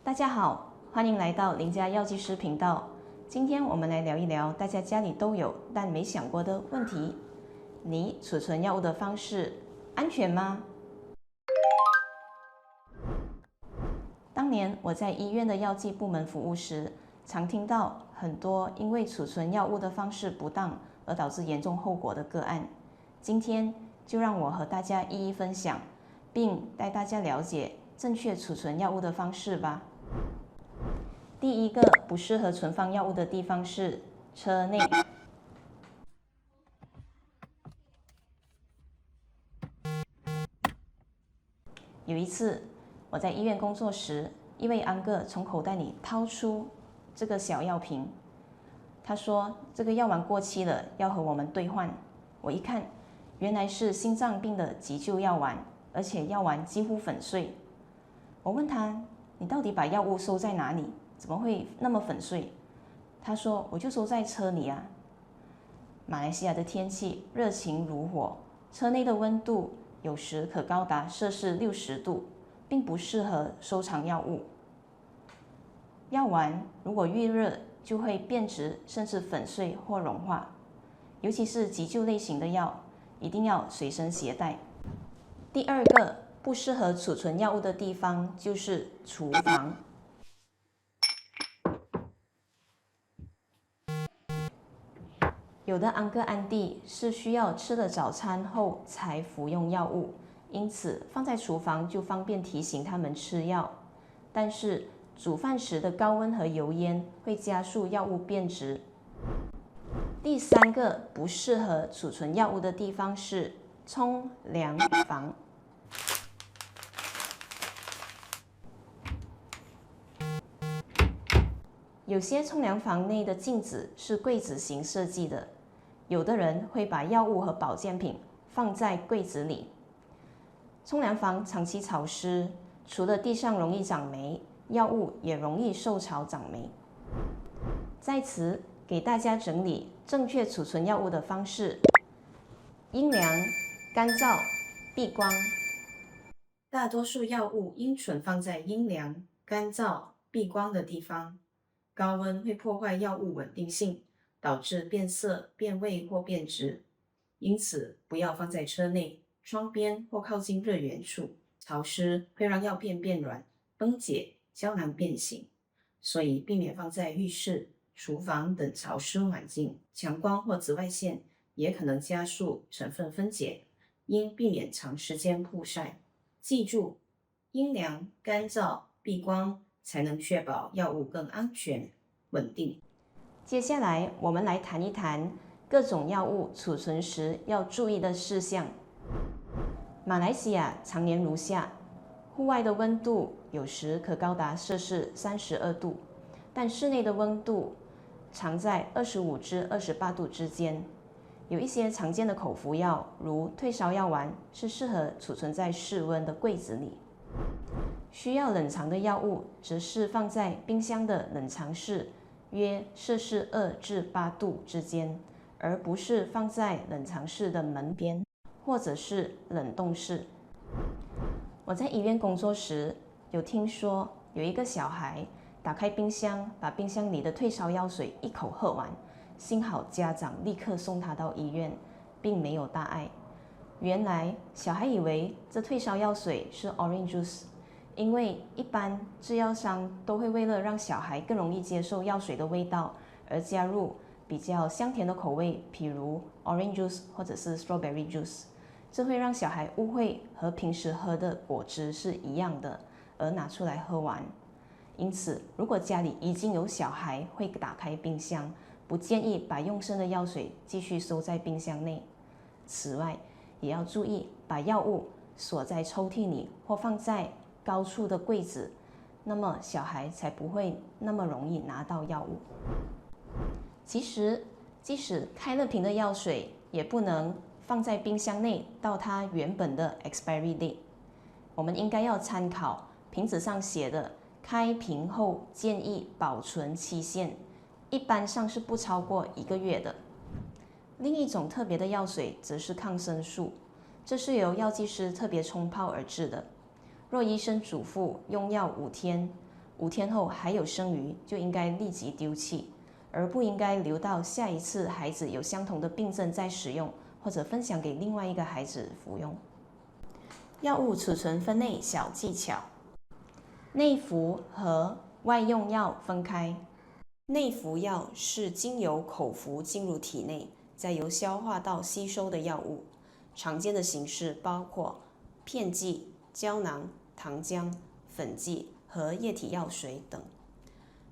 大家好，欢迎来到林家药剂师频道。今天我们来聊一聊大家家里都有但没想过的问题：你储存药物的方式安全吗？当年我在医院的药剂部门服务时，常听到很多因为储存药物的方式不当而导致严重后果的个案。今天就让我和大家一一分享，并带大家了解正确储存药物的方式吧。第一个不适合存放药物的地方是车内。有一次我在医院工作时，一位安哥从口袋里掏出这个小药瓶，他说这个药丸过期了，要和我们兑换。我一看，原来是心脏病的急救药丸，而且药丸几乎粉碎。我问他，你到底把药物收在哪里？怎么会那么粉碎？他说，我就收在车里啊。马来西亚的天气热情如火，车内的温度有时可高达摄氏60度，并不适合收藏药物。药丸如果遇热就会变质，甚至粉碎或融化。尤其是急救类型的药，一定要随身携带。第二个不适合储存药物的地方就是厨房。有的安哥安弟是需要吃了早餐后才服用药物，因此放在厨房就方便提醒他们吃药。但是煮饭时的高温和油烟会加速药物变质。第三个不适合储存药物的地方是冲凉房。有些冲凉房内的镜子是柜子型设计的，有的人会把药物和保健品放在柜子里。冲凉房长期潮湿，除了地上容易长霉，药物也容易受潮长霉。在此给大家整理正确储存药物的方式：阴凉、干燥、避光。大多数药物应存放在阴凉、干燥、避光的地方。高温会破坏药物稳定性，导致变色、变味或变质，因此不要放在车内、窗边或靠近热源处。潮湿会让药片变软、崩解、胶囊变形，所以避免放在浴室、厨房等潮湿环境。强光或紫外线也可能加速成分分解，应避免长时间曝晒。记住，阴凉、干燥、避光才能确保药物更安全、稳定。接下来，我们来谈一谈各种药物储存时要注意的事项。马来西亚常年如夏，户外的温度有时可高达摄氏32度，但室内的温度常在25至28度之间。有一些常见的口服药，如退烧药丸，是适合储存在室温的柜子里。需要冷藏的药物，则是放在冰箱的冷藏室，约摄氏2至8度之间，而不是放在冷藏室的门边，或者是冷冻室。我在医院工作时，有听说有一个小孩打开冰箱，把冰箱里的退烧药水一口喝完，幸好家长立刻送他到医院，并没有大碍。原来小孩以为这退烧药水是 orange juice， 因为一般制药商都会为了让小孩更容易接受药水的味道，而加入比较香甜的口味，譬如 orange juice 或者是 strawberry juice， 这会让小孩误会和平时喝的果汁是一样的，而拿出来喝完。因此，如果家里已经有小孩会打开冰箱，不建议把用剩的药水继续收在冰箱内。此外，也要注意把药物锁在抽屉里或放在高处的柜子，那么小孩才不会那么容易拿到药物。其实，即使开了瓶的药水，也不能放在冰箱内到它原本的 expiry date。我们应该要参考瓶子上写的开瓶后建议保存期限，一般上是不超过1个月的。另一种特别的药水则是抗生素，这是由药剂师特别冲泡而制的。若医生嘱咐用药5天， 5天后还有剩余，就应该立即丢弃，而不应该留到下一次孩子有相同的病症再使用，或者分享给另外一个孩子服用。药物储存分类小技巧：内服和外用药分开。内服药是经由口服进入体内，再由消化道吸收的药物，常见的形式包括片剂、胶囊、糖浆、粉剂和液体药水等。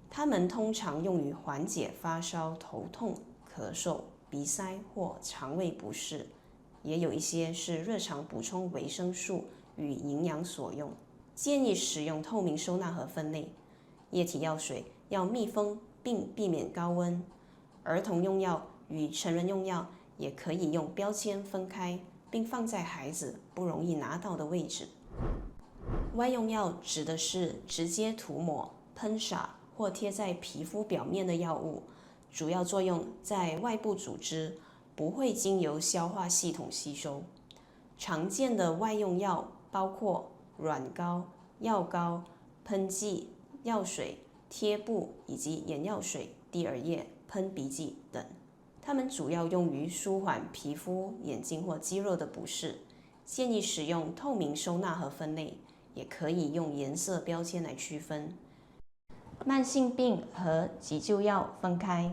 它们通常用于缓解发烧、头痛、咳嗽、鼻塞或肠胃不适，也有一些是日常补充维生素与营养所用。建议使用透明收纳盒分类。液体药水要密封并避免高温。儿童用药与成人用药也可以用标签分开，并放在孩子不容易拿到的位置。外用药指的是直接涂抹、喷洒或贴在皮肤表面的药物，主要作用在外部组织，不会经由消化系统吸收。常见的外用药包括软膏、药膏、喷剂、药水、贴布以及眼药水、滴耳液、喷鼻剂等。它们主要用于舒缓皮肤、眼睛或肌肉的不适，建议使用透明收纳盒分类，也可以用颜色标签来区分。慢性病和急救药分开。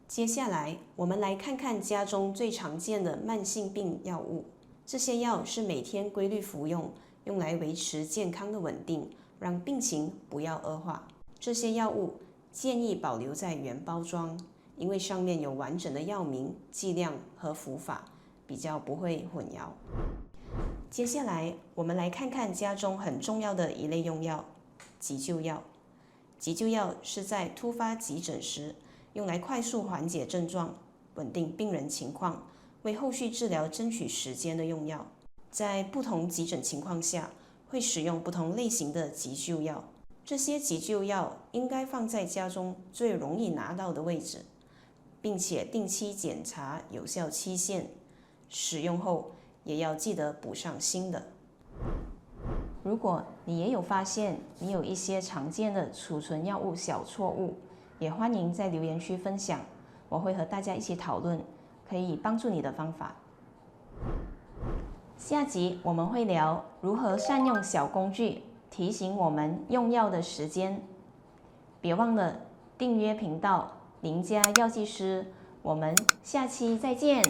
接下来，我们来看看家中最常见的慢性病药物。这些药是每天规律服用，用来维持健康的稳定，让病情不要恶化。这些药物建议保留在原包装，因为上面有完整的药名、剂量和服法，比较不会混淆。接下来，我们来看看家中很重要的一类用药——急救药。急救药是在突发急诊时，用来快速缓解症状、稳定病人情况，为后续治疗争取时间的用药。在不同急诊情况下，会使用不同类型的急救药。这些急救药应该放在家中最容易拿到的位置，并且定期检查有效期限，使用后也要记得补上新的。如果你也有发现你有一些常见的储存药物小错误，也欢迎在留言区分享，我会和大家一起讨论可以帮助你的方法。下集我们会聊如何善用小工具提醒我们用药的时间。别忘了订阅频道林家药剂师，我们下期再见。